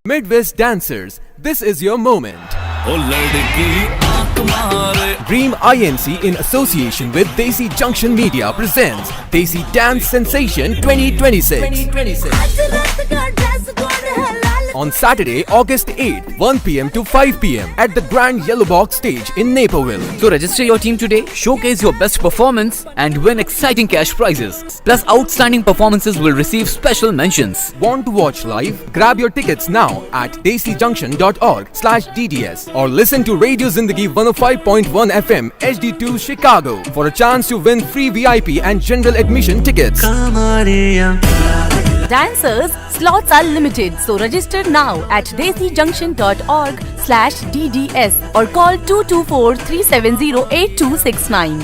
Midwest dancers, this is your moment. Dream INC in association with Desi Junction Media presents Desi Dance Sensation 2026. On Saturday, August 8th, 1 p.m. to 5 p.m. at the Grand Yellow Box stage in Naperville. So register your team today, showcase your best performance and win exciting cash prizes. Plus outstanding performances will receive special mentions. Want to watch live? Grab your tickets now at desijunction.org/DDS or listen to Radio Zindagi 105.1 FM HD2 Chicago for a chance to win free VIP and general admission tickets. Dancers, slots are limited, so register now at desijunction.org/DDS or call 224-370-8269.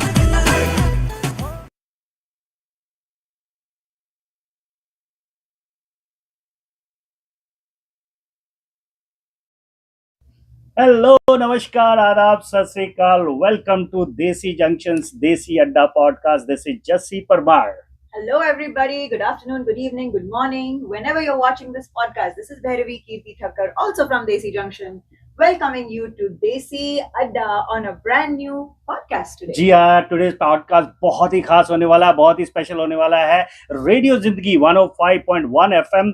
Hello नमस्कार आदाब सत श्री अकाल welcome to देसी junctions देसी अड्डा podcast this is Jassi Parmar. Hello everybody, good afternoon, good evening, good morning. Whenever you're watching this podcast, this is Bhairavi Kirti Thakkar, also from Desi Junction, welcoming you to Desi Adda on a brand new podcast today. जी हाँ, today's podcast बहुत ही खास होने वाला है, बहुत ही special होने वाला है. रेडियो जिंदगी 105.1 FM,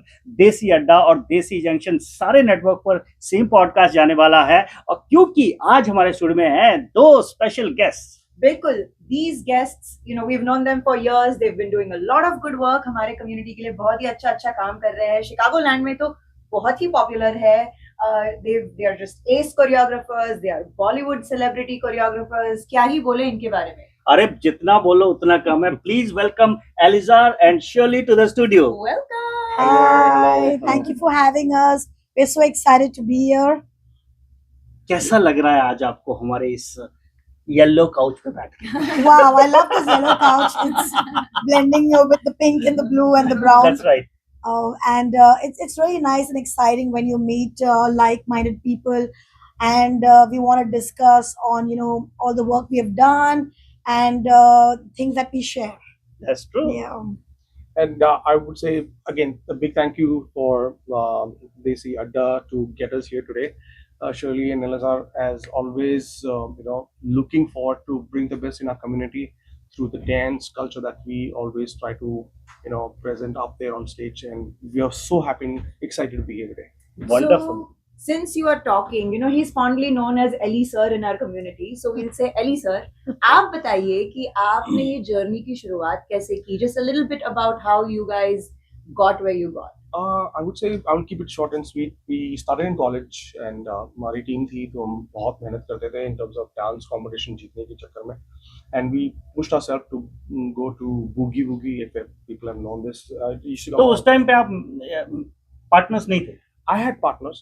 देसी अड्डा और देसी जंक्शन सारे नेटवर्क पर सेम पॉडकास्ट जाने वाला है. और क्योंकि आज हमारे स्टूडियो में हैं दो स्पेशल गेस्ट. बिल्कुल, these guests, we've known them for years. They've been doing a lot of good work. हमारे community के लिए बहुत ही अच्छा काम कर रहे हैं. Chicago land में तो बहुत ही popular है. They are just ace choreographers. They are Bollywood celebrity choreographers. क्या ही बोले इनके बारे में. अरे जितना बोलो उतना कम है. Please welcome Elizar and Shirley to the studio. Welcome. Hi, thank you for having us. We're so excited to be here. कैसा लग रहा है आज आपको हमारे इस येलो काउच पे बैठ के? Wow, I love this yellow couch. It's blending with the pink and the blue and the brown. That's right. And it's really nice and exciting when you meet like-minded people, and we want to discuss on all the work we have done and things that we share. That's true. Yeah. And I would say again a big thank you for Desi Adda to get us here today. Shirley and Elizar, as always, looking forward to bring the best in our community through the dance culture that we always try to, present up there on stage. And we are so happy and excited to be here today. Wonderful. So, since you are talking, he's fondly known as Ellie Sir in our community. So we'll say Ellie Sir, आप बताइए कि आपने ये journey की शुरुआत कैसे की? Just a little bit about how you guys got where you got. I would say I will keep it short and sweet. We started in college and हमारी टीम थी तो हम बहुत मेहनत करते थे in terms of dance competition जीतने के चक्कर में, and we pushed ourselves to go to Boogie Woogie if people have known this. तो उस टाइम पे आप पार्टनर्स नहीं थे? I had partners.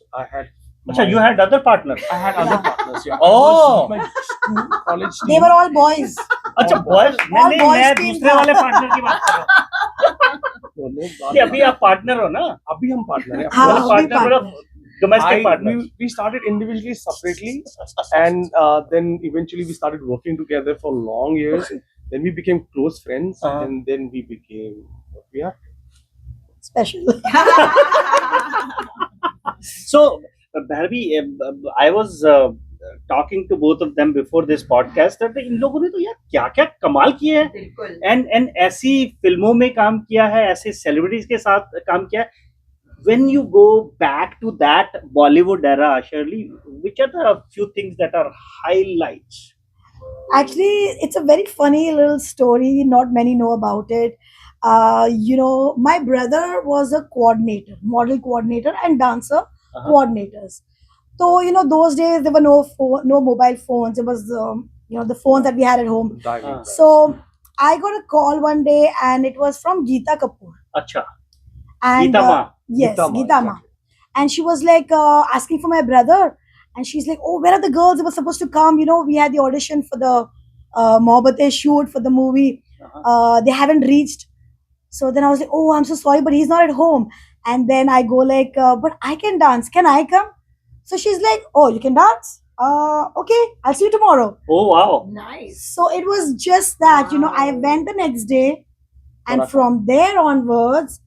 अच्छा, you had other partners? I had other partners. Yeah. Oh. My school, college team. They were all boys. अच्छा, boys? नहीं, boys मैं team दूसरे था. वाले पार्टनर की बात कर रहा हूँ. कि अभी आप पार्टनर हो ना? अभी हम partner हैं. हाँ, मतलब अभी partner मतलब domestic partner. We started individually, separately, and then eventually we started working together for long years. Then we became close friends, and then we became what we are. Special. So, Bhairavi, I was talking to both of them before this podcast that इन लोगों ने तो यार क्या-क्या कमाल किए हैं. बिल्कुल. And ऐसी फिल्मों में काम किया है, ऐसे सेलिब्रिटीज के साथ काम किया है. When you go back to that Bollywood era, Shirley, which are the few things that are highlights? Actually, it's a very funny little story. Not many know about it. My brother was a coordinator, model coordinator and dancer coordinators. So, those days there were no mobile phones. It was, the phones that we had at home. So, I got a call one day and it was from Geeta Kapoor. अच्छा. And, Geeta Ma. Yes, Geeta Ma, Geeta Ma. And she was like asking for my brother. And she's like, oh, where are the girls? They were supposed to come. We had the audition for the Mohabbatein shoot for the movie. They haven't reached. So then I was like, oh, I'm so sorry, but he's not at home. And then I go like, but I can dance. Can I come? So she's like, oh, you can dance? Okay, I'll see you tomorrow. Oh, wow. Nice. So it was just that, I went the next day. And from there onwards,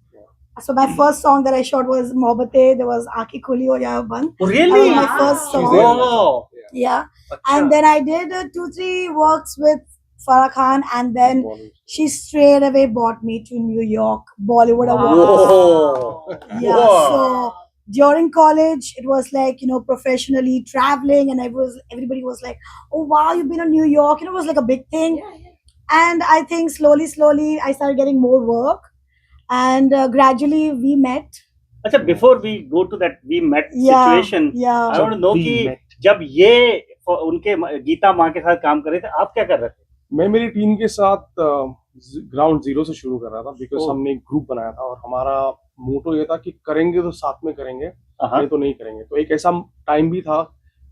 So my first song that I shot was Mohabbatein. There was Aaki Khuli Ho Ya Band. Oh, That really? was my first She's song. there. Wow. Yeah. Acha. And then I did 2-3 works with Farah Khan, and then she straight away brought me to New York Bollywood Awards. Whoa. Yeah. Wow. So during college, it was like, you know, professionally traveling, and everybody was like, "Oh wow, you've been to New York." You know, it was like a big thing. And I think slowly, I started getting more work, and gradually we met. अच्छा, before we go to that we met Yeah, situation, yeah. I want to know We कि met. जब ये उनके गीता माँ के साथ काम कर रहे थे, आप क्या कर रहे थे? मैं मेरी टीम के साथ ग्राउंड जीरो से शुरू कर रहा था, बिकॉज ओह। हमने एक ग्रुप बनाया था और हमारा मोटो ये था कि करेंगे तो साथ में करेंगे, हाँ। नहीं तो नहीं करेंगे। तो एक ऐसा टाइम भी था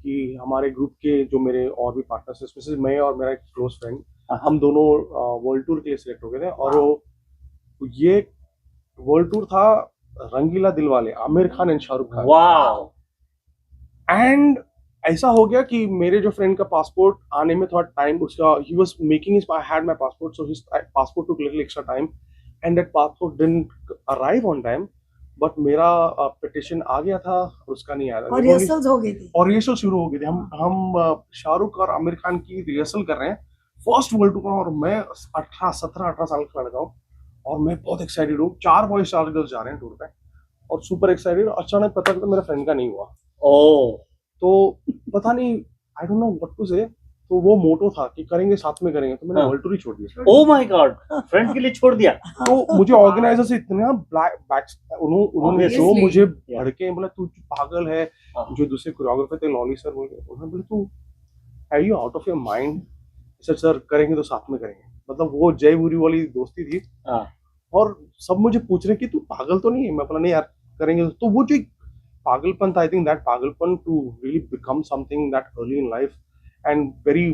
कि हमारे ग्रुप के जो मेरे और भी पार्टनर्स, स्पेशली मैं और मेरा एक क्लोज फ्रेंड, हम दोनों वर्ल्ड टूर के लिए सिलेक्ट हो गए थे। और ये वर्ल्ड टूर था Rangeela Dilwale, Aamir Khan and Shahrukh Khan. Wow. And ऐसा हो गया कि मेरे जो फ्रेंड का पासपोर्ट आने में थोड़ा टाइम, उसका he was making his, I had my passport, so his passport took little extra time and that passport didn't arrive on time. But मेरा पिटिशन आ गया था और उसका नहीं आया था। और रिहर्सल्स हो गई थी। और रिहर्सल शुरू हो गई थी। हम शाहरुख और आमिर खान की रिहर्सल कर रहे हैं फर्स्ट वर्ल्ड टूर में, और मैं 17-18 साल का लड़का हूँ और मैं बहुत एक्साइटेड हूँ। 4 बॉयज 4 गर्ल्स जा रहे हैं टूर पे और सुपर एक्साइटेड। अचानक पता चला मेरा फ्रेंड का नहीं हुआ। ओह। तो पता नहीं, I don't know what to say. तो वो मोटो था कि करेंगे साथ में करेंगे, तो मैंने वर्ल्ड टूर ही छोड़ दिया। ओह माय गॉड, फ्रेंड के लिए छोड़ दिया। तो मुझे ऑर्गेनाइजर से इतना उन्होंने जो Obviously. मुझे भड़के, बोला तू पागल है। जो दूसरे कोरियोग्राफर थे लॉली सर, उन्होंने बोला तू है you out of your mind. Sir करेंगे तो साथ में करेंगे। मतलब वो जय बुरी वाली दोस्ती थी। हाँ। और सब मुझे पूछ रहे कि तू पागल तो नहीं है। मैं बोला नहीं यार करेंगे। तो वो जो एक पागलपन था, आई थिंक दैट पागलपन to really become something that early in life and very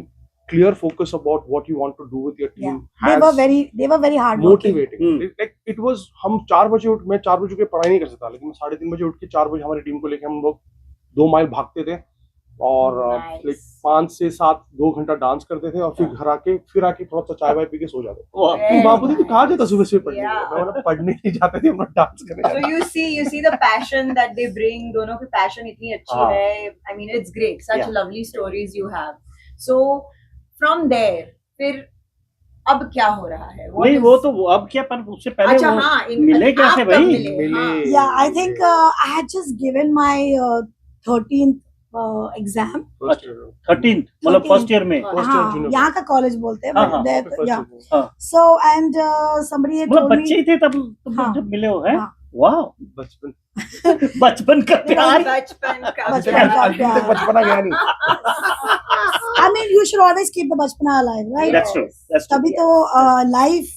clear focus about what you want to do with your team, They were very hard working. Motivating. Like it was, हम 4 बजे उठ, मैं 4 बजे उठ के पढ़ाई नहीं कर सकता, लेकिन मैं 3:30 बजे उठ के 4 बजे हमारी टीम को लेके हम लोग 2 माइल भागते थे और लाइक 5 से 7 2 घंटा डांस करते थे और फिर घर आके थोड़ा सा चाय वाय पी के सो जाते थे। वाह। फिर माँ बोलती थी कहाँ जाता सुबह से पढ़ने? Yeah. मैं बोला पढ़ने नहीं जाते थे, हम लोग डांस करने So जाते थे। you see the passion that they bring. दोनों की passion इतनी अच्छी हाँ। है. I mean, it's great. Such Yeah. lovely stories you have. So from there, फिर अब क्या हो रहा है? What नहीं is- वो तो अब क्या, पर उससे पहले अच्छा वो हाँ, मिले आप कैसे कब भाई? मिले? हाँ. Yeah, I think I had just given my 13th exam. 13 मतलब फर्स्ट ईयर में। First year हाँ, junior यहाँ का कॉलेज बोलते हैं, हाँ, but हाँ, there- yeah. हाँ। So and somebody had मतलब told बच्चे me. ही थे तब तुम हाँ। जब मिले हो, हैं? हाँ। वाह। बचपन बचपन का प्यार। बचपन का बचपन प्यार. का अभी तक बचपना गया नहीं। I mean, you should always keep the bachpana alive, right? That's true. That's true. तभी तो life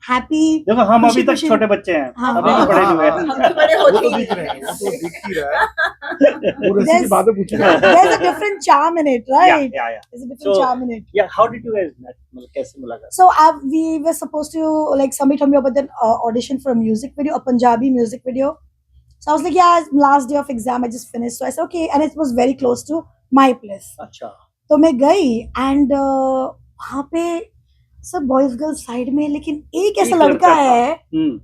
happy. देखो हम अभी तक खुशी- छोटे बच्चे हैं, हाँ। अभी तो बड़े हुए हैं। हम तो बड़े वो होते तो ही दिख रहे हैं. हैं, वो तो दिख ही रहा है। वो रस्सी की There's- बातें पूछ रहे हैं। There's a different charm in it, right? Yeah. There's a different So- charm in it. Yeah, how did you guys met? मतलब कैसे मुलाकात? So we were supposed to, like, somebody told me about the audition for a music video, a Punjabi music video. So I was like, yeah, last day of exam, I just finished. So I said, okay, and it was very close to my place. अच्छा। तो मैं गई and वहाँ पे सब boys girls side में, लेकिन एक ऐसा एक लड़का लड़का था। है, हम्म।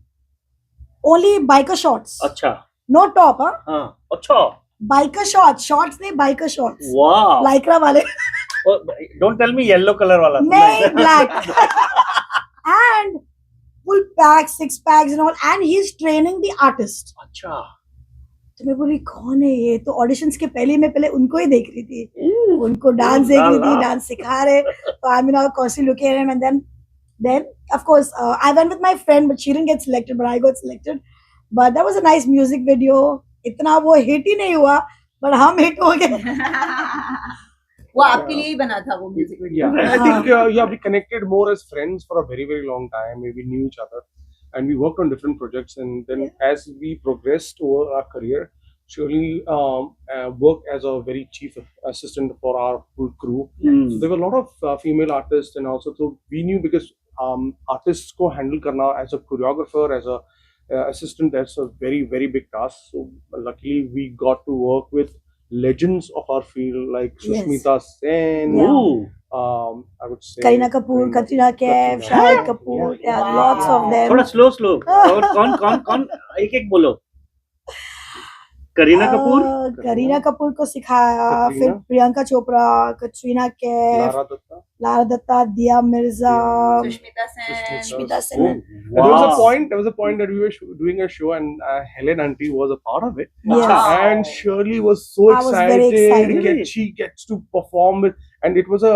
ओनली बाइकर शॉर्ट्स, अच्छा। नो टॉप, हाँ, हाँ। अच्छा। बाइकर शॉर्ट्स नहीं, बाइकर शॉर्ट्स, वाह। लाइक्रा वाले, don't tell me yellow colour वाला। नहीं, black, and full packs, 6 packs and all, and he's training the artist. अच्छा। तो मैं बोली कौन है ये? तो ऑडिशंस के पहले मैं पहले उनको ही देख रही थी, उनको डांस देख रही थी, डांस सिखा रहे। तो I mean constantly looking at him, and then of course I went with my friend, but she didn't get selected, but I got selected. But that was a nice music video. इतना वो hit ही नहीं हुआ, but हम hit हो गए। वो आपके लिए ही बना था वो music video. Yeah, I think we connected more as friends for a very, very long time. We knew each other, and we worked on different projects. And then, as we progressed over our career, Shirley worked as a very chief assistant for our full crew. So there were a lot of female artists, and also so we knew because artists को handle करना as a choreographer, as a assistant, that's a very, very big task. So luckily we got to work with legends of our field like Yes. Sushmita Sen, Yeah. Ooh. I would say Kareena Kapoor, Katrina Kaif, Shahid Kapoor, yeah, Wow. lots of them. थोड़ा slow और कौन एक बोलो. करीना कपूर, करीना कपूर को सिखाया, कटरीना। फिर Priyanka Chopra, Katrina Kaif, Lara Dutta. Lara Dutta, Dia Mirza, Sushmita Sen. Sushmita Sen. Oh, And there was a wow. point. There was a point that we were doing a show, and Helen Auntie was a part of it. Yes. Wow. And Shirley was so I was very excited. excited. She gets to perform with, and it was a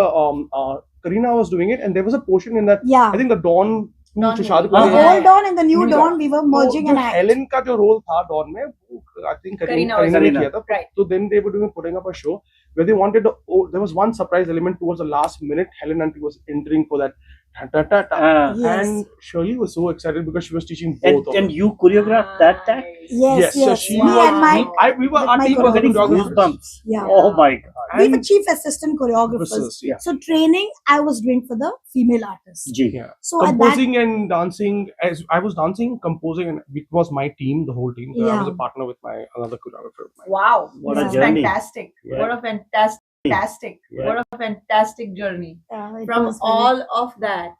Karina was doing it, and there was a portion in that. Yeah. I think the Dawn. Dawn जो movie. शादी The को- old Dawn and the new New Dawn, Dawn. we were तो merging जो an act. Helen का जो role था don में, I think Kareena Kareena was ने in किया it. था. Right. So then they were putting up a show where they wanted to. Oh, there was one surprise element towards the last minute. Helen Auntie was entering for that. Yes. And Shirley was so excited because she was teaching both of And them. you choreographed that tag? Yes, So yes. she Me was. and my, we were. with Our my team was Getting choreographers. goosebumps. Yeah. Oh my god. We were chief assistant choreographers. Choreographers, yeah. So training I was doing for the female artists. Ji. Yeah. So at that, Composing and dancing, as I was dancing, composing, and it was my team, the whole team. So I was a Yeah. partner with my another choreographer. Wow. What a This is journey. fantastic. Yeah. What a fantastic. Yeah. What a fantastic journey. it From was very- all of that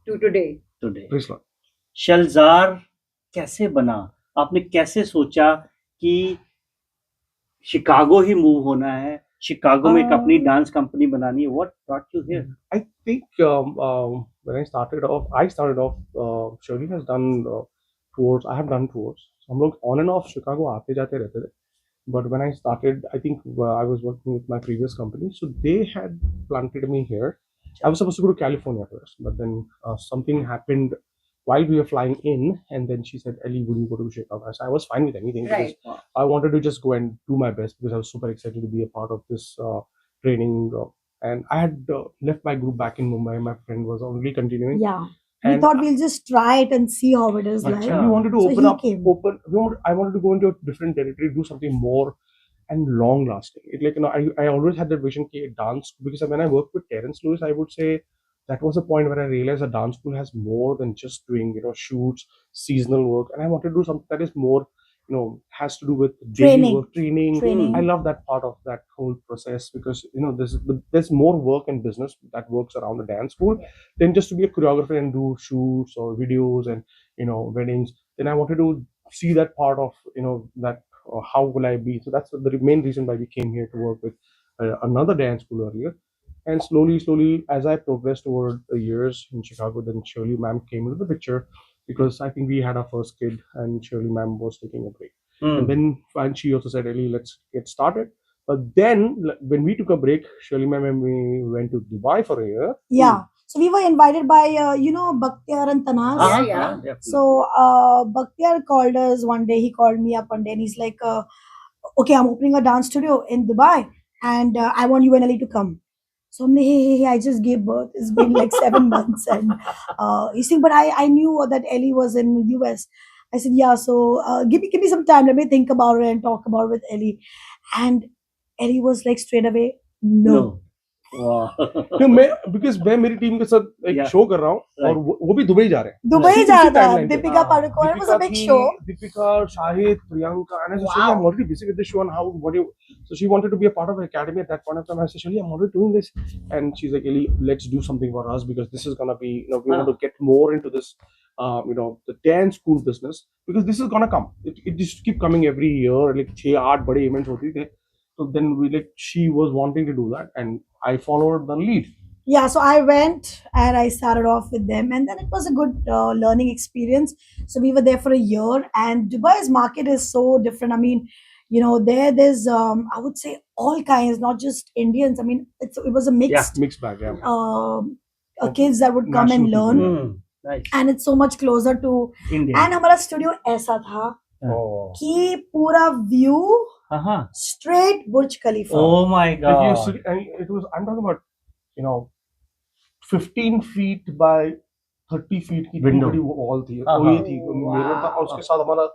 to today. Today. Praise Lord. शलजार कैसे बना? आपने कैसे सोचा कि Chicago ही move होना है, Chicago में एक अपनी डांस कंपनी बनानी है? What brought you here? I think when I started off, Shirley has done tours. I have done tours. So हम लोग on and off Chicago आते जाते रहते थे. But when I started, I think I was working with my previous company, so they had planted me here. I was supposed to go to California first, but then something happened while we were flying in, and then she said, "Ellie, would you go to Chicago?" So I was fine with anything because Right. I wanted to just go and do my best because I was super excited to be a part of this training. And I had left my group back in Mumbai. My friend was only continuing. Yeah. We And thought we'll just try it and see how it is like. actually, we wanted to So open he up. came. I wanted to go into a different territory, do something more and long lasting. It like I always had that vision कि dance, because when I worked with Terence Lewis, I would say that was a point where I realized a dance school has more than just doing shoots, seasonal work, and I wanted to do something that is more has to do with daily Training. work, training. I love that part of that whole process because there's more work and business that works around the dance school than just to be a choreographer and do shoots or videos and weddings. Then I wanted to see that part of that how will I be. So that's the main reason why we came here to work with another dance school earlier. And slowly, as I progressed over the years in Chicago, then Shirley ma'am came into the picture because I think we had our first kid and Shirley ma'am was taking a break. And then she also said, Ellie, let's get started. But then when we took a break, Shirley ma'am and we went to Dubai for a year. Yeah. So we were invited by, Bakhtiar and Tanaz. Yeah. Definitely. So Bakhtiar called us one day. He called me up one day and he's like, okay, I'm opening a dance studio in Dubai and I want you and Ellie to come. So I'm like, hey, I just gave birth. It's been like 7 months. And he's saying, but I knew that Ellie was in the US. I said, yeah, so give me some time. Let me think about it and talk about it with Ellie. And Ellie was like straight away, no. Wow. No, because मैं मेरी team के साथ एक Yeah. Show कर रहा हूँ और Right. वो भी दुबई जा रहे हैं. Dubai उसी जा रहा था. timeline पे. Deepika Padukone. It was a big show. Deepika, Shahid, Priyanka, and I said, Wow. Shirley, I'm already busy with this show. And so she wanted to be a part of the academy at that point of time. I said, Shirley, I'm already doing this. And she's like, Ellie, let's do something for us because this is gonna be, we want to get more into this, the dance school business because this is gonna come. It just keep coming every year. Like 6-8 bade events होती थे. So then she was wanting to do that, and I followed the lead. Yeah, so I went and I started off with them, and then it was a good learning experience. So we were there for a year, and Dubai's market is so different. I mean, there's I would say all kinds, not just Indians. I mean, it was a mixed Mixed bag, yeah. kids that would come and National learn, Nice. and it's so much closer to. India. And हमारा studio ऐसा था Oh. कि पूरा view straight Burj Khalifa. Oh my Like god. I'm talking about, 15 feet by 30 feet की Window. बड़ी wall थी. हाँ, वो ये हाँ. थी mirror था और उसके साथ हमारा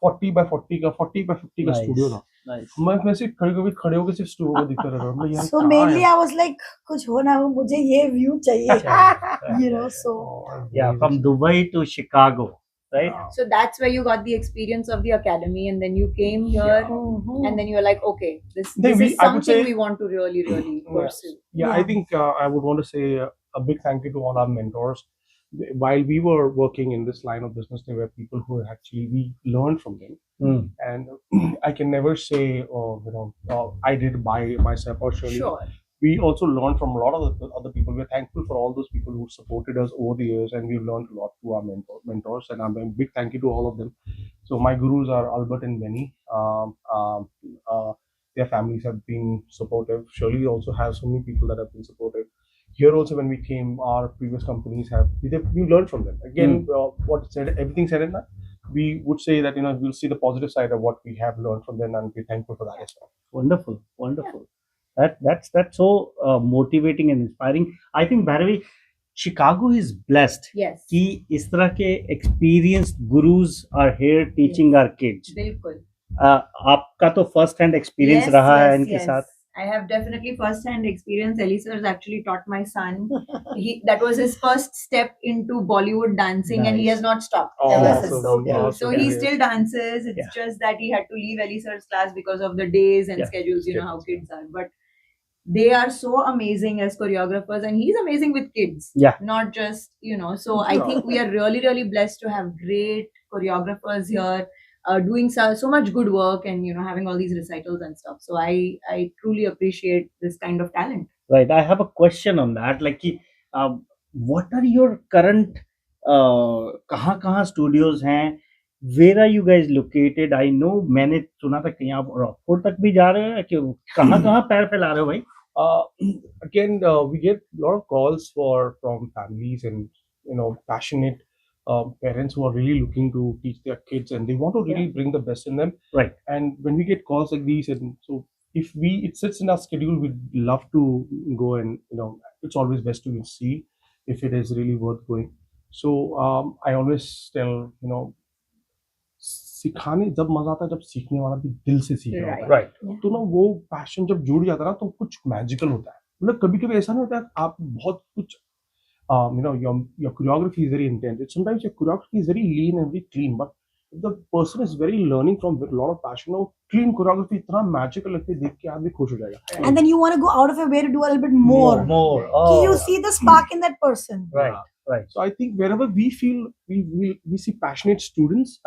40 by 50 का 40 by 50 का Nice. स्टूडियो था. Nice. मैं सिर्फ खड़े होकर सिर्फ स्टूडियो को दिखता रहा था. यार So mainly I was like, कुछ हो ना हो मुझे ये view चाहिए. So Yeah, from Dubai to Chicago. right? So that's where you got the experience of the academy, and then you came here, and then you were like, okay, this Then is I would something say- we want to really pursue. Yeah, I think I would want to say a big thank you to all our mentors. While we were working in this line of business, there were people who actually we learned from them, and I can never say, oh, I did it by myself or surely. Sure. We also learned from a lot of the other people. We're thankful for all those people who supported us over the years, and we've learned a lot through our mentors. And I'm a big thank you to all of them. So my gurus are Albert and Benny. Their families have been supportive. Shirley also has so many people that have been supportive. Here also, when we came, our previous companies we learned from them. Again, everything said in that, we would say that we'll see the positive side of what we have learned from them, and we're thankful for that as well. Wonderful, wonderful. That's so motivating and inspiring. I think Bhairavi, Chicago is blessed. Yes. कि इस तरह के experienced gurus are here teaching our kids. बिल्कुल. आपका तो first hand experience रहा है इनके साथ. I have definitely first-hand experience. Elizar has actually taught my son. That was his first step into Bollywood dancing, and he has not stopped ever since. So he still dances. It's just that he had to leave Elizar's class because of the days and schedules. You know how kids are, but they are so amazing as choreographers, and he's amazing with kids. Yeah. Not just So I think we are really blessed to have great choreographers here. Doing so much good work, and having all these recitals and stuff. So I truly appreciate this kind of talent. Right. I have a question on that. Like, what are your current कहाँ studios हैं? Where are you guys located? I know मैंने सुना था कि आप Rockford तक भी जा रहे हैं कि कहाँ पैर फैला रहे हो भाई? Again, we get a lot of calls from families and passionate parents who are really looking to teach their kids, and they want to really bring the best in them. Right. And when we get calls like these, and so if it sits in our schedule, we'd love to go, and it's always best to see if it is really worth going. So I always tell सिखाने जब मजा आता है जब सीखने वाला भी दिल से सीख रहा होता है, Right. तो वो पैशन जब जुड़ जाता है ना तो कुछ मैजिकल होता है. मतलब कभी कभी ऐसा नहीं होता है आप बहुत कुछ your choreography is very intense. Sometimes your choreography is very lean and very clean, but if the person is very learning from with a lot of passion, clean choreography इतना magical लगता है देख के आदमी खुश हो जाएगा. And then you want to go out of your way to do a little bit more. Oh. You see the spark in that person. Right. Right. So I think wherever we feel we see passionate students,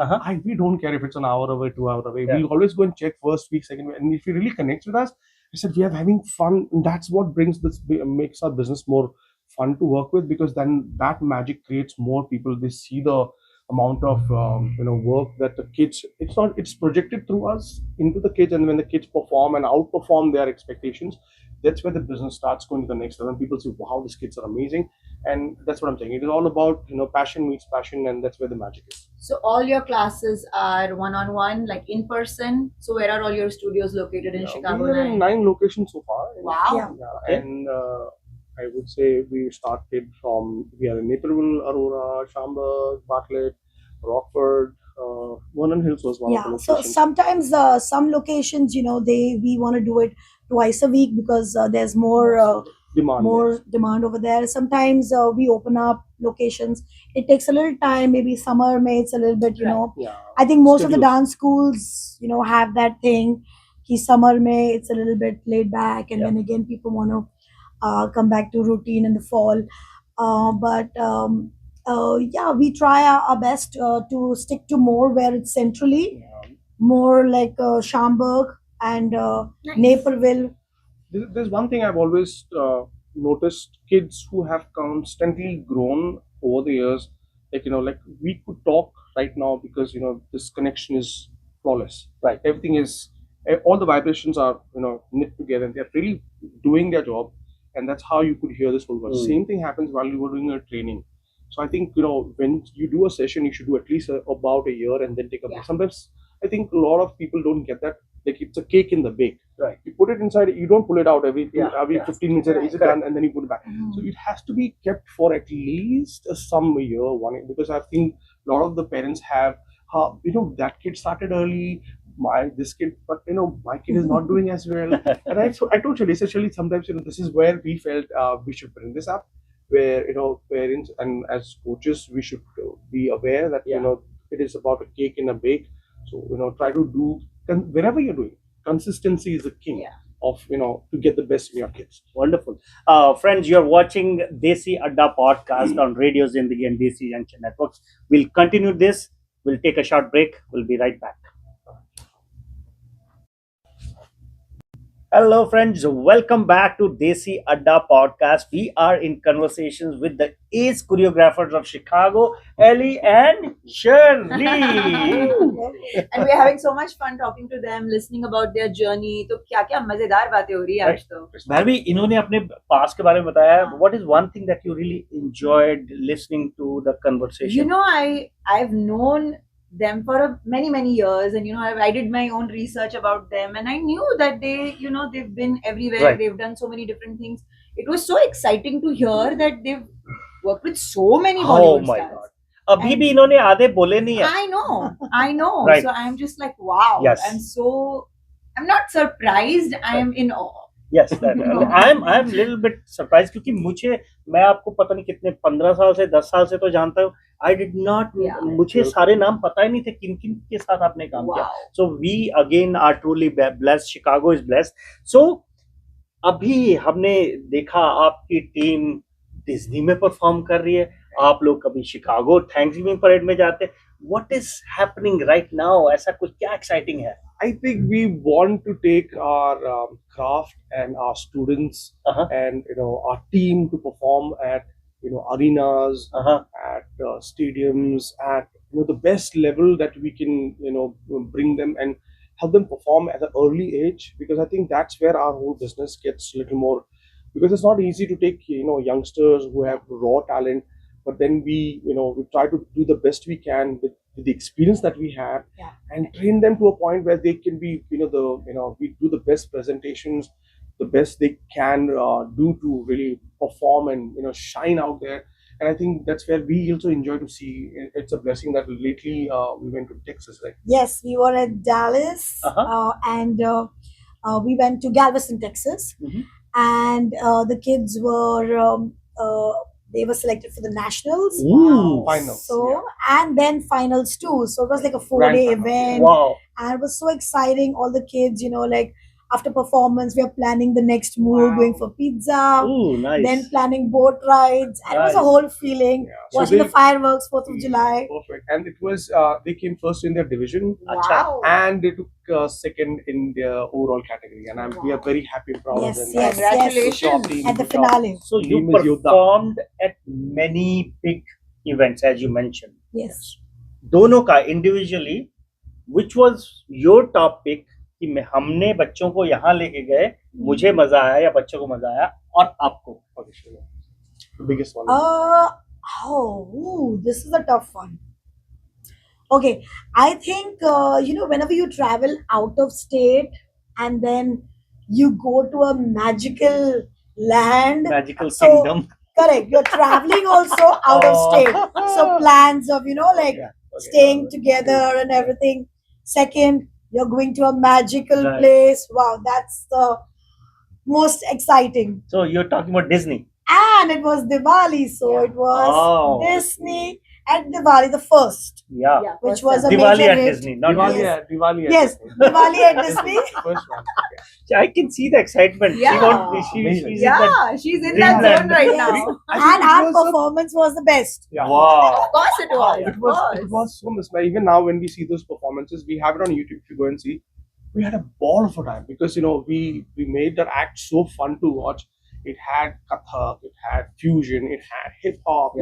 we don't care if it's an hour away, 2 hours away. Yeah. We always go and check first week, second week, and if he really connects with us, I said we are having fun. And that's what makes our business more fun to work with, because then that magic creates more people. They see the amount of work that the kids. It's projected through us into the kids, and when the kids perform and outperform their expectations, that's where the business starts going to the next level. And people say, "Wow, these kids are amazing." And that's what I'm saying. It is all about passion meets passion, and that's where the magic is. So all your classes are one-on-one, like in person. So where are all your studios located in Chicago? We are in 9 locations so far. Wow. Yeah. And I would say we are in Naperville, Aurora, Schaumburg, Bartlett, Rockford. Vernon Hills was one of the Yeah. So locations. sometimes some locations, we want to do it twice a week because there's more demand over there. Sometimes we open up locations. It takes a little time. Maybe summer May it's a little bit, Yeah. I think most of the Schedules. dance schools, have that thing. Ki summer May it's a little bit laid back, and then again people want to come back to routine in the fall. We try our best to stick to more where it's centrally, more like Schaumburg and Naperville. There's one thing I've always noticed: kids who have constantly grown over the years. Like we could talk right now because this connection is flawless. Right. Everything is all the vibrations are knit together, and they're really doing their job, and that's how you could hear this whole word. Same thing happens while you were doing a training. So I think when you do a session, you should do at least about a year and then take a break. Sometimes I think a lot of people don't get that. Like it's a cake in the bake. Right. You put it inside. You don't pull it out every 15 minutes. Is it Correct. done? And then you put it back. So it has to be kept for at least some year, 1 year, because I've seen a lot of the parents have, that kid started early. My kid is not doing as well. And I told Shirley, sometimes this is where we felt we should bring this up, where parents and as coaches we should be aware that it is about a cake and a bake. So try to do wherever you're doing. Consistency is the king of to get the best in your kids. Wonderful. Friends, you're watching Desi Adda podcast on Radio Zindagi and Desi Junction Networks. We'll continue this. We'll take a short break. We'll be right back. Hello, friends. Welcome back to Desi Adda podcast. We are in conversations with the ace choreographers of Chicago, Ellie and Shirley. And we're having so much fun talking to them, listening about their journey. तो क्या-क्या मजेदार बातें हो रही है आज तो. भाभी, इन्होंने अपने पास के बारे में बताया. What is one thing that you really enjoyed listening to the conversation? You know, I've known them for many years, and I did my own research about them, and I knew that they've been everywhere. Right. They've done so many different things. It was so exciting to hear that they've worked with so many Bollywood my stars. God. अभी भी इन्होंने आधे बोले नहीं है. I know. Right. So I'm just like, wow. Yes. I'm not surprised. I am in awe. Yes, I'm little bit surprised क्योंकि मैं आपको पता नहीं कितने 15 साल से 10 साल से तो जानता हूँ. I did not. मुझे सारे नाम पता ही नहीं थे किन के साथ आपने काम किया. So we again are truly blessed. Chicago is blessed. So अभी हमने देखा आपकी टीम डिज्नी में परफॉर्म कर रही है. आप लोग कभी शिकागो थैंक्सगिविंग परेड में जाते. What is happening right now? ऐसा कुछ क्या एक्साइटिंग है? I think we want to take our craft and our students and our team to perform at arenas, at stadiums, at the best level that we can bring them and help them perform at an early age, because I think that's where our whole business gets a little more, because it's not easy to take youngsters who have raw talent, but then we try to do the best we can with the experience that we have and train them to a point where they can be we do the best presentations, the best they can do to really perform and shine out there. And I think that's where we also enjoy to see. It's a blessing that lately we went to Texas, right? Yes, we were at Dallas and we went to Galveston, Texas, and the kids were they were selected for the nationals. Finals. So and then finals too. So it was like a 4-day event. Wow. And it was so exciting. All the kids, like after performance, we are planning the next move, going for pizza. Ooh, nice. Then planning boat rides. And it was a whole feeling. So Watching the fireworks, 4th of July. Perfect. And it was they came first in their division. Wow. And they took second in their overall category, and we are very happy and proud of them. Yes. Congratulations. Team, At the good job. finale. So you Team is Yoddha. performed at many big events, as you mentioned. Yes. दोनों का individually, which was your top pick कि हमने बच्चों को यहाँ लेके गए, मुझे मजा आया या बच्चों को मजा आया, और आपको? The biggest one. This is a tough one. Okay, I think whenever you travel out of state and then you go to a magical land, Magical kingdom. Correct, you're traveling also out of state, so plans of staying together and everything. Second, you're going to a magical place. Wow, that's the most exciting. So you're talking about Disney. And it was Diwali, so it was Disney at Diwali, the first, which was a Diwali major at hit. Disney, not Diwali. Yes, Diwali at Disney. First one. I can see the excitement. Yeah. She's She's in that zone right now. And our performance was the best. Yeah. Wow. Of course it was. It was so much. Even now, when we see those performances, we have it on YouTube. If you go and see, we had a ball of a time because we made that act so fun to watch. It had Kathak, it had fusion, it had hip hop,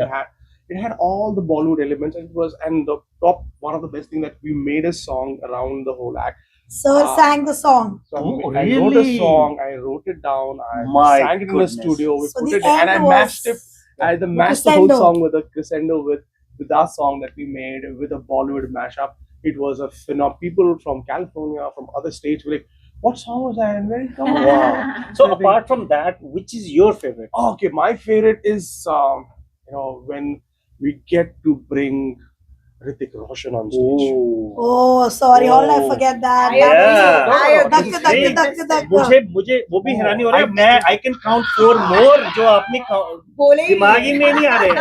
it had all the Bollywood elements. And the top one of the best thing that we made a song around the whole act. Sir sang the song. So Oh, I wrote a really? song, I wrote it down, I My sang it in the goodness. studio, we So put the it, and I end mashed it. was I mashed the whole crescendo. song with a crescendo with our song that we made with a Bollywood mashup. It was a phenomenon. People from California, from other states were like, "What song was that? And where did it come from?" Wow. So apart from that, which is your favorite? Okay, my favorite is when we get to bring Hrithik Roshan on stage. Oh, sorry, how did I forget that? Yeah. मुझे वो भी हैरानी हो रहा है. मैं I can count 4 more जो आपने दिमाग ही में नहीं आ रहे.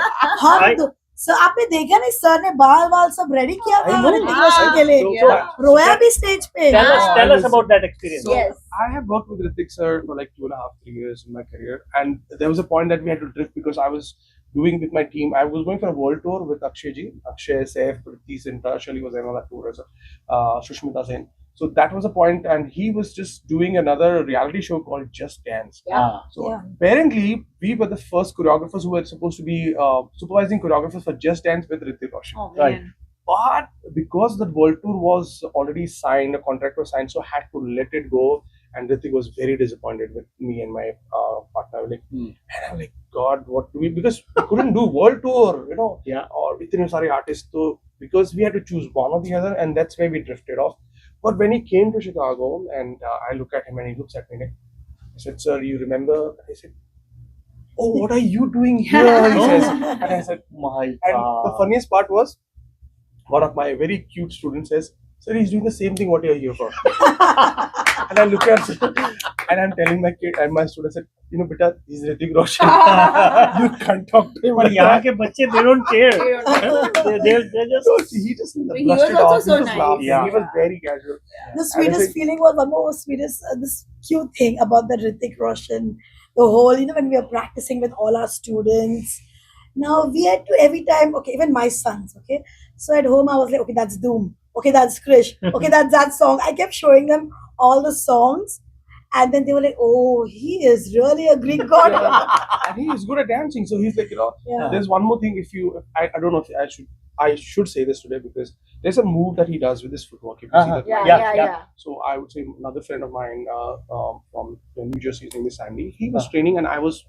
So आपने देखा नहीं सर ने बाल सब रेडी किया था I know. ऋतिक रोशन के लिए Yeah. रोया भी स्टेज पे Tell us about that experience. So, Yes. I have worked with Hrithik sir for like 2.5-3 years in my career, and there was a point that we had to drift because I was doing with my team. I was going for a world tour with Akshay ji, Akshay, Saif, Priti, Sinta, Shirley was there on that tour as well, Sushmita Sen. So that was a point, and he was just doing another reality show called Just Dance. Yeah. So Yeah. apparently, we were the first choreographers who were supposed to be supervising choreographers for Just Dance with Hrithik Roshan. Oh, Right. man. But because the world tour was already signed, a contract was signed, so I had to let it go. And Hrithik was very disappointed with me and my partner. Like, and I'm like, God, what do we? Because we couldn't do world tour, you know. Yeah. Or itne sare artists, so because we had to choose one or the other, and that's where we drifted off. But when he came to Chicago, and I look at him, and he looks at me like, I said, "Sir, you remember?" I said, "Oh, what are you doing here?" He says, and I said, My and the God. funniest part was, one of my very cute students says, "Sir, he's doing the same thing what you're here for." And I look at and I'm telling my kid and my student said, "You know, beta, he's Hrithik Roshan. You can't talk to him." But like यहाँ that." के बच्चे they don't care. they just So he just he brushed was it also off. so He was nice. laughing. Yeah. He was very casual. The sweetest feeling was one more sweetest, this cute thing about the Hrithik Roshan, the whole, when we were practicing with all our students. Now we had to every time, okay, even my sons, okay. So at home I was like, okay, that's Doom, okay, that's Krish, okay, that's that song. I kept showing them all the songs, and then they were like, oh, he is really a Greek god. And he is good at dancing. So he's like, Yeah. there's one more thing. If you, I don't know if I should say this today because there's a move that he does with his footwork. If you see that. Yeah. So I would say another friend of mine from New Jersey, his name is Sandy. He was training, and I was,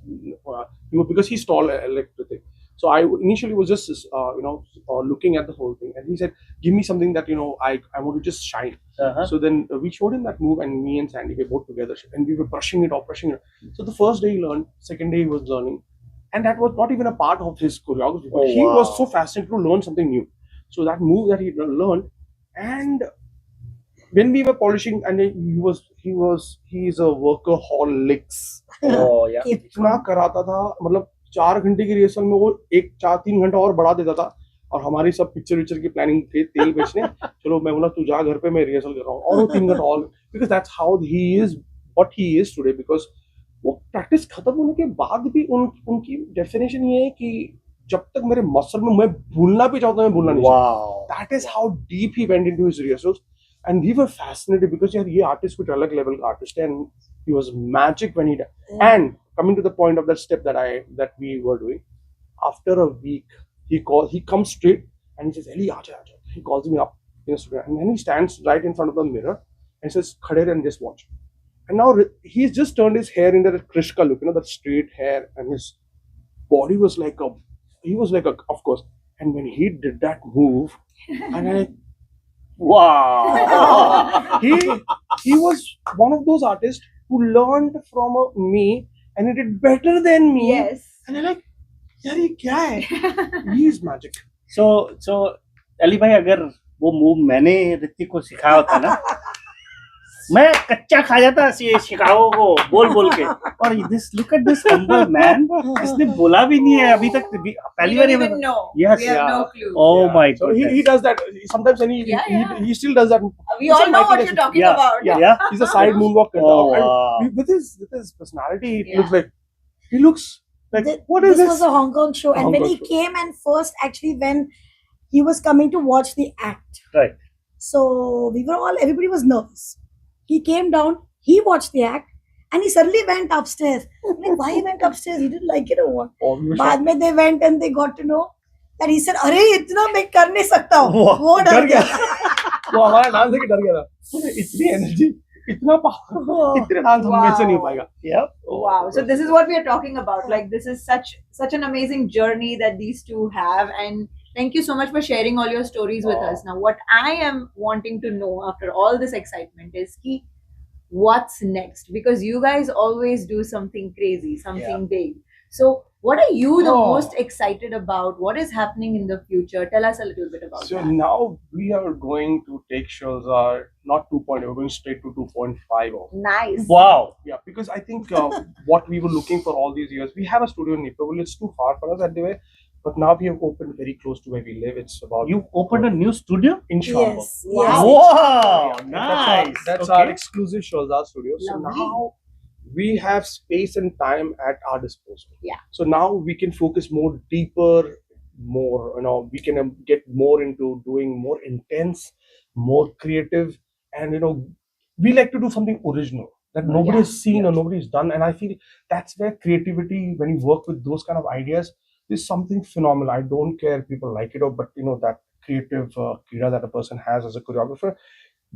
because he's tall, electric. So I initially was just, looking at the whole thing, and he said, "Give me something that I want to just shine." So then we showed him that move, and me and Sandy were both together, and we were brushing it off. So the first day he learned, second day he was learning, and that was not even a part of his choreography. But he was so fascinated to learn something new. So that move that he learned, and when we were polishing, and he's a workaholics. Oh yeah. इतना कराता था, मतलब 4 घंटे की rehearsal में वो 4-3 घंटा और बढ़ा देता था, और हमारी सब पिक्चर की प्लानिंग थे तेल बेचने, चलो मैं बोला तू जा घर पे, मैं रिहर्सल कर रहा हूँ, और वो 3 घंटा और, because that's how he is, what he is today. Because वो प्रैक्टिस खत्म होने के बाद भी उनकी डेफिनेशन ये है कि जब तक मेरे मसल में मैं भूलना भी चाहता हूँ, मैं भूलना नहीं चाहता. That is how deep he went into his rehearsals, and we were fascinated because यार ये आर्टिस्ट कुछ अलग लेवल का आर्टिस्ट है, and he was magic when he did. And coming to the point of that step that we were doing, after a week he comes straight and he says, "Eli, aaja." He calls me up in a studio, and then he stands right in front of the mirror and says, "Khade and just watch." And now he's just turned his hair into that Krishka look, that straight hair, and his body was like of course. And when he did that move, and Wow. he was one of those artists who learned from me, and he did better than me. Yes. And I'm like, यार ये क्या है? He is magic. So Ali भाई, अगर वो move मैंने ऋतिक को सिखाया होता ना, मैं कच्चा खा जाता शिकागो को बोल के. और look at this humble man, इसने बोला भी नहीं है अभी तक, पहली बार. even know. Yes, we have yeah. no clue. Oh my So goodness. he does that sometimes, and he still does that. We all know what you're talking Yeah, about. yeah. He's a side moonwalk. Oh, And wow. with his personality, it Yeah. looks like he looks like what is This this? was a Hong Kong show, and Hong when Kong he show. came, and first actually when he was coming to watch the act, Right. so everybody was nervous. He came down, he watched the act, and he suddenly went upstairs. I'm like, why he went upstairs? He didn't like it or what? Oh, we were बाद shocked. में they went and they got to know that he said, अरे इतना मैं कर नहीं सकता हूँ. वो डर डर गया. गया. वो हमारा डांस देख के डर गया था. इतनी एनर्जी, इतना पावर, इतने डांस हम में से नहीं हो पाएगा. Yeah. Wow. So this is what we are talking about. Like, this is such an amazing journey that these two have, and thank you so much for sharing all your stories with us. Now, what I am wanting to know after all this excitement is what's next, because you guys always do something crazy, something big. So what are you the most excited about? What is happening in the future? Tell us a little bit about So that. now we are going to take Shirlzar not 2.0, we're going straight to 2.5. Nice. Wow. Yeah, because I think what we were looking for all these years, we have a studio in Nipawal, it's too far for us. And the way But now we have opened very close to where we live. It's about You opened a new studio? in Schaumburg. Yes. Wow. Yes. Wow, And nice. That's Okay. our exclusive Shirlzar studio. So Lovely. now we have space and time at our disposal. Yeah. So now we can focus more deeper, more, we can get more into doing more intense, more creative, and we like to do something original that nobody has seen or nobody's done. And I feel that's where creativity, when you work with those kind of ideas, is something phenomenal. I don't care if people like it or, but that creative kira that a person has as a choreographer,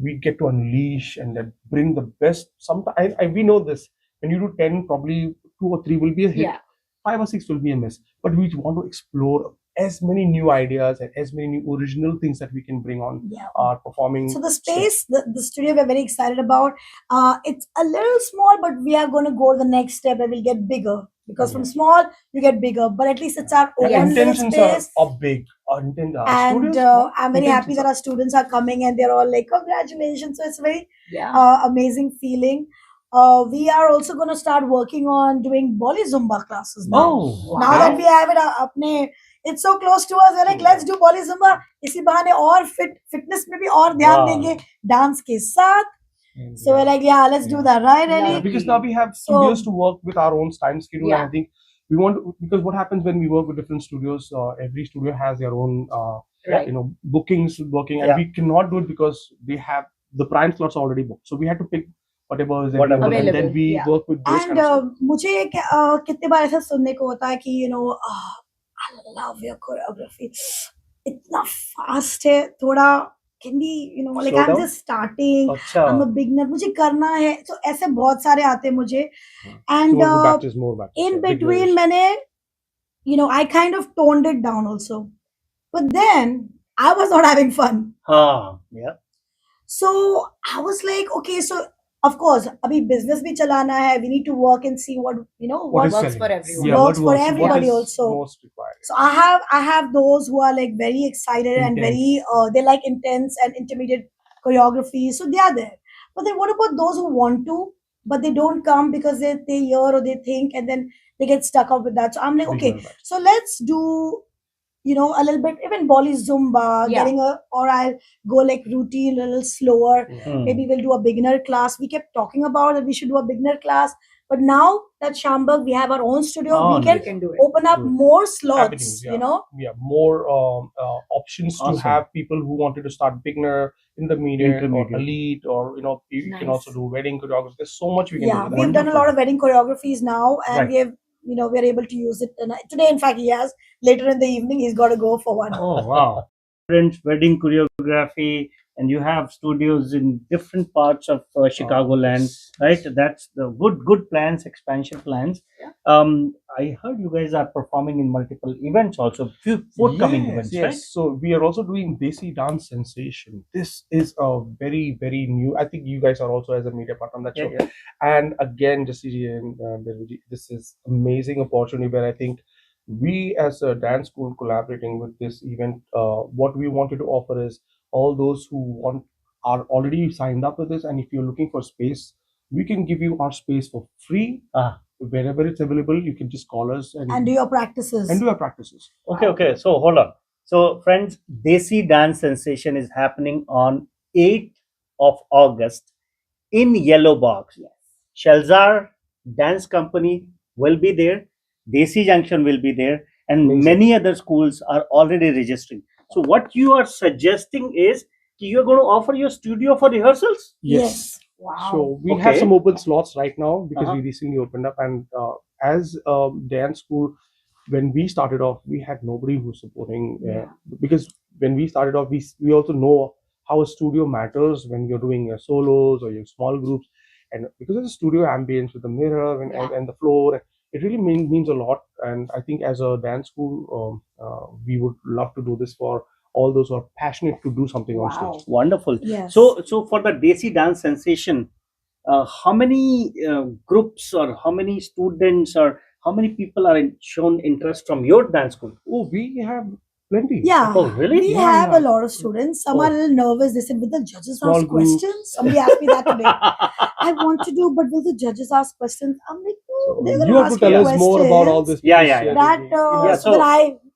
we get to unleash and then bring the best. Sometimes we know this. When you do 10, probably 2 or 3 will be a hit. Yeah. 5 or 6 will be a miss. But we want to explore as many new ideas and as many new original things that we can bring on Yeah. our performing. So the space, the studio we're very excited about. It's a little small, but we are going to go the next step and we'll get bigger. Because from small, you get bigger. But at least it's our The own little intentions space. are big. And studios, I'm very happy intentions that our students are coming and they're all like, congratulations. So it's a very Yeah. amazing feeling. We are also going to start working on doing Bolly Zumba classes now. Oh, Now that we have it apne, it's so close to us. We're like, let's do Bolly Zumba. इसी बहाने और fitness में भी और ध्यान Wow. देंगे dance के साथ. And So we're like, yeah, let's do that, right, Yeah. Ellie? because now we have So- studios to work with our own time schedule. Yeah. And I think we want because what happens when we work with different studios, every studio has their own Right. bookings working, and Yeah. we cannot do it because they have the prime slots already booked. So we had to pick whatever is Whatever. available, and then Available, we yeah. work with those And kind of stuff. मुझे कितने बार ऐसा सुनने को होता है कि I love your choreography. इतना fast है, थोड़ा can we like Slow I'm down? just starting. अच्छा. I'm a beginner. मुझे करना है. So ऐसे बहुत सारे आते हैं मुझे. And So more batches, more batches. in yeah, big between numbers. मैंने I kind of toned it down also. But then I was not having fun. Yeah. So I was like, okay, so of course, abhi business bhi chalana hai. We need to work and see what What is works selling? for everyone. Yeah, Works what for what everybody is also. most required. So I have those who are like very excited and very they like intense and intermediate choreography. So they are there. But then what about those who want to, but they don't come because they hear or they think and then they get stuck up with that. So I'm like, Big okay, numbers. so let's do a little bit even Bolly Zumba, Yeah. or I'll go like routine, a little slower. Hmm. Maybe we'll do a beginner class. We kept talking about that we should do a beginner class. But now that Schaumburg, we have our own studio, Oh, we can You can do it. open up Good. more slots, Happenings, yeah. Yeah, more options Awesome. to have people who wanted to start beginner, intermediate, Intermediate. or elite, or you Nice. can also do wedding choreography. There's so much we can Yeah, do. we've done a lot of wedding choreographies now, and Right. we have, we're able to use it. And today, in fact, he has. Later in the evening, he's got to go for one. Oh, wow. Different wedding choreography, and you have studios in different parts of Chicagoland, Yes. right? That's the good plans, expansion plans. Yeah. I heard you guys are performing in multiple events also, few forthcoming events, yes. right? So we are also doing Desi Dance Sensation. This is a very, very new. I think you guys are also as a media partner on that show. Yeah. And again, Jassi and Bhairavi, this is amazing opportunity where I think we as a dance school collaborating with this event, what we wanted to offer is all those who are already signed up with this, and if you're looking for space, we can give you our space for free. Wherever it's available, you can just call us And do your practices. and do our practices. Okay. So hold on. So friends, Desi Dance Sensation is happening on 8th of August in Yellow Box. Shirlzar Dance Company will be there. Desi Junction will be there, and Amazing. many other schools are already registering. So what you are suggesting is you're going to offer your studio for rehearsals? Yes. Wow. So we Okay. have some open slots right now because Uh-huh. we recently opened up, and as a dance school, when we started off, we had nobody who's supporting. Because when we started off, we also know how a studio matters when you're doing your solos or your small groups, and because of the studio ambience with the mirror and the floor, it really means a lot. And I think as a dance school, we would love to do this for all those who are passionate to do something on Wow. stage. Wonderful. Yes. So for the Desi Dance Sensation, how many groups or how many students or how many people are shown interest from your dance school? Oh, we have plenty. Yeah. Oh, really? We Yeah, have yeah. a lot of students. Some are a little nervous. They said, will the judges Small ask groups. questions? Somebody asked me that today. I want to do, but will the judges ask questions? I'm like, no, they're going You to have to ask tell you us more about all questions. this. Yeah. That Yeah, so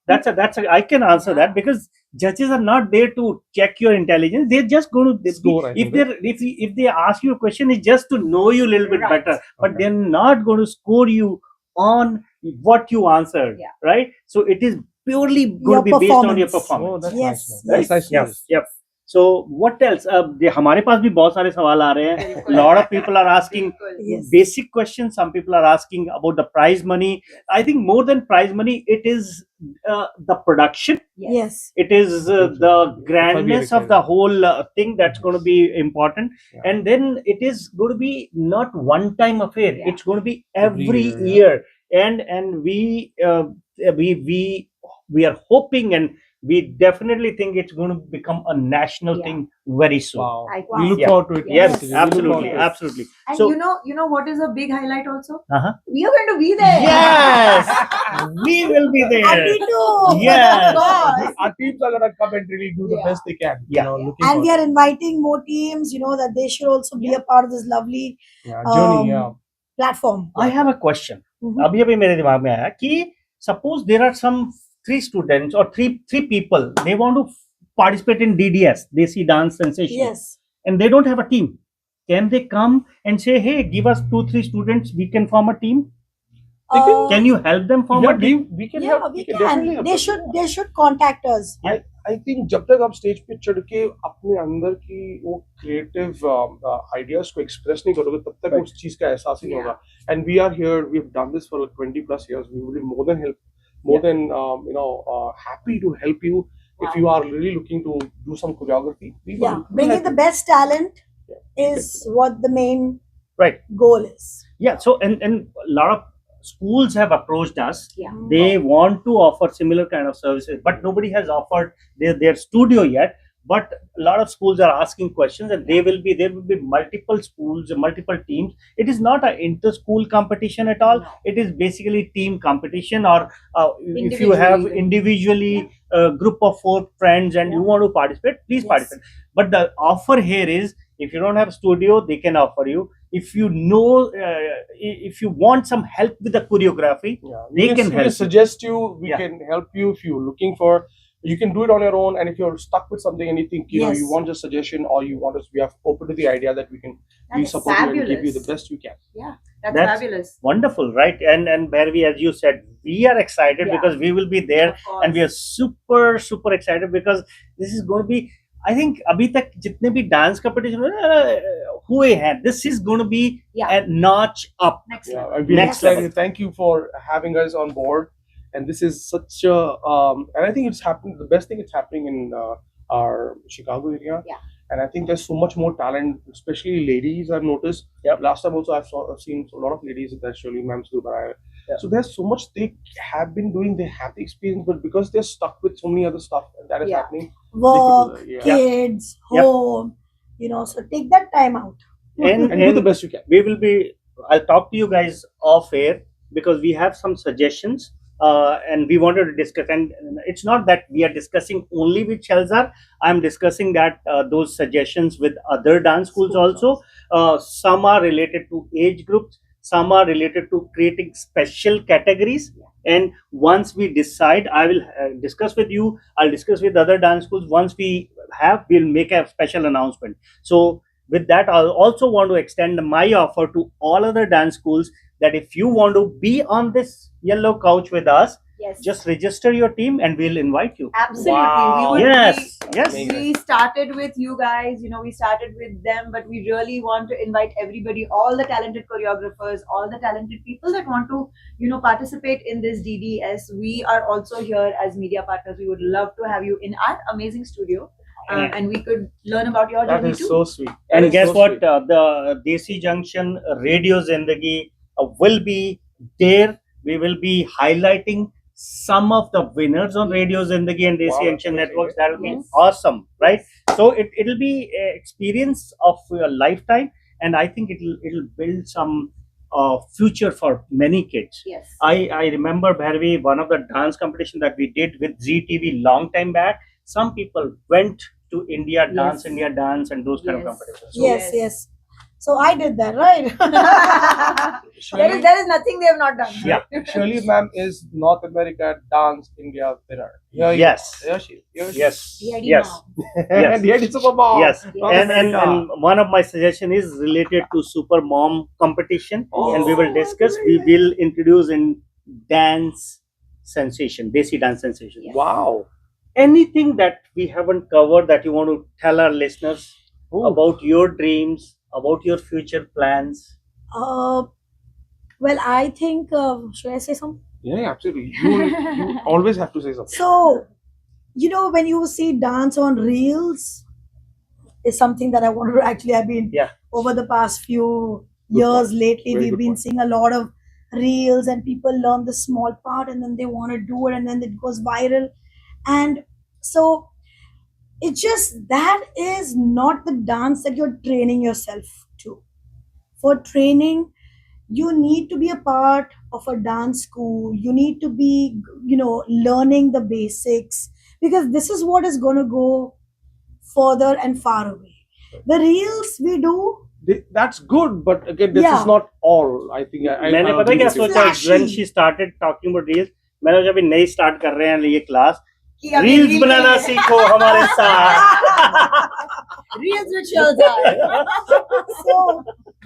then I can answer that, because judges are not there to check your intelligence. They're just going to Score, I if think, if they ask you a question, it's just to know you a little bit Right. better, but Okay. they're not going to score you on what you answered. Yeah. Right, so it is purely going Your to be based on your performance. Oh, performance. that's Yes, nice. That's yes. nice to Yep, hear. yep. So what else? हमारे पास भी बहुत सारे सवाल आ रहे हैं. बिल्कुल. Lot of people are asking बिल्कुल. Yes. basic questions. Some people are asking about the prize money. I think more than prize money, it is the production. Yes. It is the grandness of excited. the whole thing that's going to be important. Yeah. And then it is going to be not one time affair. Yeah. It's going to be Every every year, year. And we are hoping, and we definitely think it's going to become a national Yeah. thing very soon. Wow. I We look Yeah. forward to it. Yes, Yes. We look forward absolutely, to it. absolutely. And So you know what is a big highlight also? uh-huh. We are going to be there. Yes, we will be there. And we too. Yes. Of course. Our teams are gonna come and really do the Yeah. best they can. Yeah. Looking And we forward. are inviting more teams, that they should also be a part of this lovely Journey. Yeah. platform. I have a question. Mhm. अभी मेरे दिमाग में आया कि suppose there are some 3 students or three people, they want to participate in DDS, Desi Dance Sensation, Yes. and they don't have a team. Can they come and say, hey, give us 2-3 students, we can form a team? Can you help them form Yeah, a team? we can Yeah, help. we definitely can. help They should contact us. I think जब तक आप stage पे चढ़ के अपने अंदर की वो क्रिएटिव आइडियाज को एक्सप्रेस नहीं करोगे तब तक Right. उस चीज का एहसास ही नहीं होगा. And we are here. We have done this for 20+ years. We will be more than happy to help you if you are really looking to do some choreography. We will Yeah, help bringing the you. best talent Yeah. is what the main Right. goal is. Yeah, so and a lot of schools have approached us. Yeah. They want to offer similar kind of services, but nobody has offered their studio yet. But a lot of schools are asking questions, and there will be multiple schools, multiple teams. It is not an inter-school competition at all. No. It is basically team competition, or if you Individually have even. individually a group of 4 friends and you want to participate, please Yes. participate. But the offer here is, if you don't have a studio, they can offer you. If you know, if you want some help with the choreography, Yeah, they can we help you. suggest you. We Yeah. can help you if you're looking for. You can do it on your own, and if you're stuck with something and you think you Yes. want a suggestion or you want us, we are open to the idea that we can That's support you and give you fabulous. the best we can. Yeah, that's That's- fabulous. Wonderful, right? And Bhairavi, as you said, we are excited Yeah. because we will be there, Of course. and we are super excited because this is going to be. I think अभी तक जितने भी dance competition हुए हैं, this is going to be Yeah. a notch up. Next Yeah, level. and we're Next excited. level. Thank you for having us on board. And this is such a, and I think it's happening. The best thing it's happening in our Chicago area. Yeah. And I think there's so much more talent, especially ladies. I've noticed. Yep. Last time also I've seen a lot of ladies that Shirley ma'am's group. Yeah. So there's so much they have been doing. They have the experience, but because they're stuck with so many other stuff that is Yeah. happening. Work, Yeah. kids, Yep. home, so take that time out. And And do the best you can. we will be. I'll talk to you guys off air because we have some suggestions. And we wanted to discuss, and it's not that we are discussing only with Shirlzar. I'm discussing that those suggestions with other dance schools also. Some are related to age groups, some are related to creating special categories. And once we decide, I will discuss with you. I'll discuss with other dance schools. Once we'll make a special announcement. So with that, I'll also want to extend my offer to all other dance schools that if you want to be on this yellow couch with us, Yes. just register your team and we'll invite you. Absolutely. Wow. Yes. We started with you guys, we started with them, but we really want to invite everybody, all the talented choreographers, all the talented people that want to, participate in this DDS. We are also here as media partners. We would love to have you in our amazing studio. And we could learn about your That journey is too. so sweet. That And is guess so what? sweet. The Desi Junction Radio Zindagi will be there. We will be highlighting some of the winners on Radio Zindagi and Desi Wow, Junction that's networks. amazing. That will be Yes. awesome, right? So it'll be an experience of a lifetime, and I think it'll build some future for many kids. Yes. I remember, Bhairavi, one of the dance competition that we did with ZTV long time back. Some people went to India, Dance Yes. India Dance, and those kind of Yes. competitions. So Yes, yes. So I did that, right? There is nothing they have not done. Yeah. Shirley ma'am is North America Dance India winner. Yes. Here she is. Yes. Yeti Yes. mom. And yet it's Super Mom. Yes, North and America. one of my suggestion is related to Super Mom competition, Oh, and we will discuss. We will introduce in dance sensation, Desi dance sensation. Wow. Anything that we haven't covered that you want to tell our listeners Ooh. about your dreams, about your future plans? Well, I think, should I say something? Yeah, absolutely. You always have to say something. So, when you see dance on reels, is something that I wanted to actually have been Yeah. over the past few Good years point. lately. Very We've good been point. seeing a lot of reels and people learn the small part and then they want to do it and then it goes viral. And so it's just that is not the dance that you're training yourself to. For training, you need to be a part of a dance school. You need to be, learning the basics because this is what is going to go further and far away. The reels we do, That's good, but again, this Yeah. is not all. I think I मैंने पता है क्या agree with you. सोचा Flashy. when she started talking about reels, मैंने जब नई start कर रहे हैं ये क्लास, कि अभी रील्स reel बनाना के लिए- सीखो हमारे साथ. Reels with Shirlzar.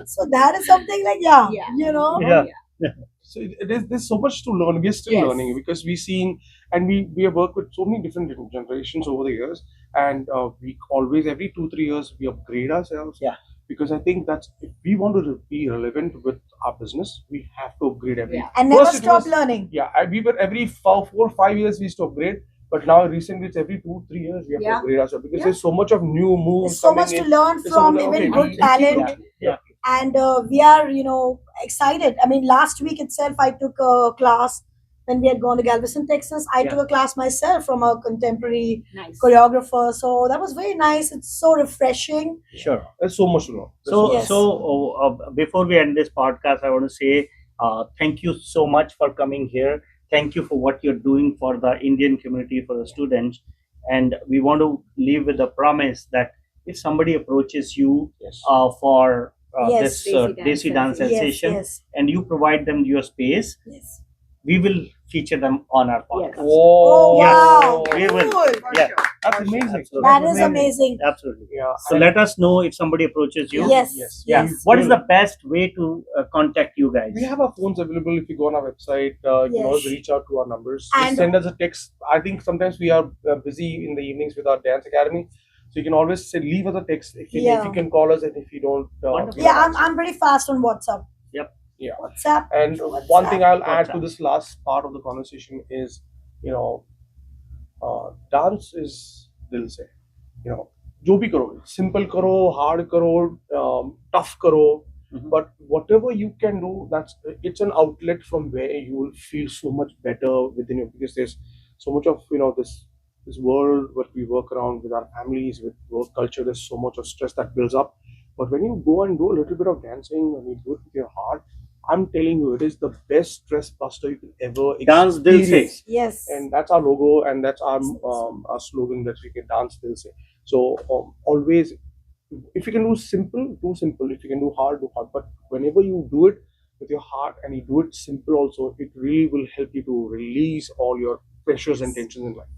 so that is something like, yeah. Yeah. So there's so much to learn. We're still Yes. learning because we've seen and we have worked with so many different generations over the years, and we always every 2-3 years we upgrade ourselves. Yeah. Because I think that's if we want to be relevant with our business, we have to upgrade every. Yeah. And never First it stop was- learning. Yeah, we were every 4 or 5 years we used to upgrade, but now recently it's every 2-3 years we have to Yeah. upgrade ourselves because Yeah. there's so much of new moves. There's so coming much to in. learn There's so from much- even okay, good we- talent. Yeah. And we are, excited. I mean, last week itself, I took a class when we had gone to Galveston, Texas. I took a class myself from a contemporary Nice. choreographer. So that was very nice. It's so refreshing. Sure. There's so much to learn. Yes. Before we end this podcast, I want to say thank you so much for coming here. Thank you for what you're doing for the Indian community, for the students. And we want to leave with the promise that if somebody approaches you Yes. for Yes, this Desi Desi dance Dance sensation, Yes, and you provide them your space, yes. we will feature them on our podcast. Oh, Yes. wow. We will. Cool. Yeah, That's amazing. Absolutely. That is amazing. absolutely. Yeah. So let us know if somebody approaches you. Yes. Yes. Yeah. Yes. What is the best way to contact you guys? We have our phones available. If you go on our website, you can Yes. always reach out to our numbers. And- Just send us a text. I think sometimes we are busy in the evenings with our dance academy, so you can always say, leave us a text if Yeah. you can call us, and if you don't, Wonderful. we Yeah, don't I'm answer. pretty fast on WhatsApp. Yep. Yeah. WhatsApp. And What's one that? thing I'll add What's to that? this last part of the conversation is, dance is dil se. जो भी करो, simple करो, hard करो, tough करो, Mhm. but whatever you can do, it's an outlet from where you will feel so much better within you, because there's so much of this world what we work around with our families, with work culture. There's so much of stress that builds up, but when you go and do a little bit of dancing and you do it with your heart, I'm telling you, it is the best stress buster you can ever Dance dil se. experience. Yes. And that's our logo, and that's our slogan, that we can dance dil se. So always, if you can do simple, do simple. If you can do hard, do hard. But whenever you do it with your heart and you do it simple also, it really will help you to release all your pressures and tensions in life.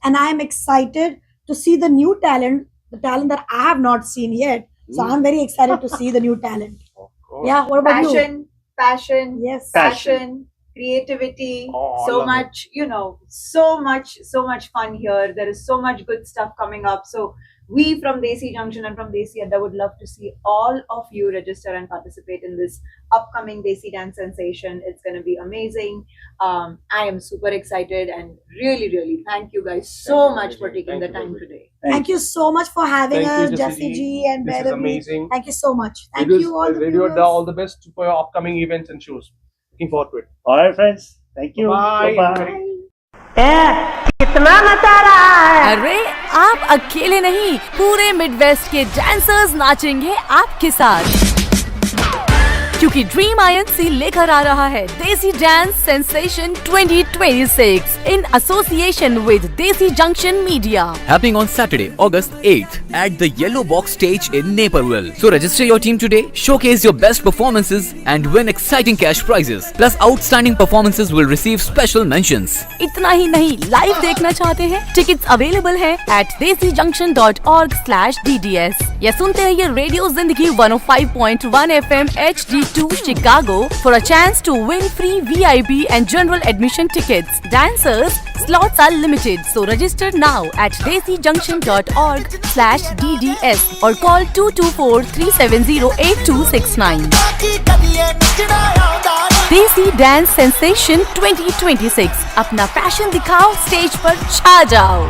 And I'm excited to see the new talent, the talent that I have not seen yet. So I'm very excited to see the new talent. Of course. Yeah, what about you? Passion, Yes. passion, creativity, Oh, I so love much, so much fun here. There is so much good stuff coming up. So we from Desi Junction and from Desi Adda would love to see all of you register and participate in this upcoming Desi Dance Sensation. It's going to be amazing. I am super excited, and really, really thank you guys so much for taking the time today. Thank you so much for having Thank us, you, Jassi Jassi ji and This is Bhairavi. amazing. Thank you so much. Thank It is you all the Radio viewers. Adda, all the best for your upcoming events and shows. Looking forward to it. All right, friends. Thank you. Bye. Bye-bye. अरे आप अकेले नहीं, पूरे Midwest के dancers नाचेंगे आपके साथ। क्योंकि dream INC लेकर आ रहा है देसी dance sensation 2026 in association with Desi Junction Media. Happening on Saturday, August 8th at the Yellow Box stage in Naperville. So register your team today, showcase your best performances and win exciting cash prizes. Plus outstanding performances will receive special mentions. इतना ही नहीं, live देखना चाहते हैं? Tickets available है at desijunction.org/dds या सुनते रहिए radio जिंदगी 105.1 FM HD2 Chicago for a chance to win free VIP and general admission tickets. Dancers, slots are limited, so register now at desijunction.org/dds or call 224-370-8269. Desi Dance Sensation 2026 अपना passion दिखाओ, stage पर छा जाओ.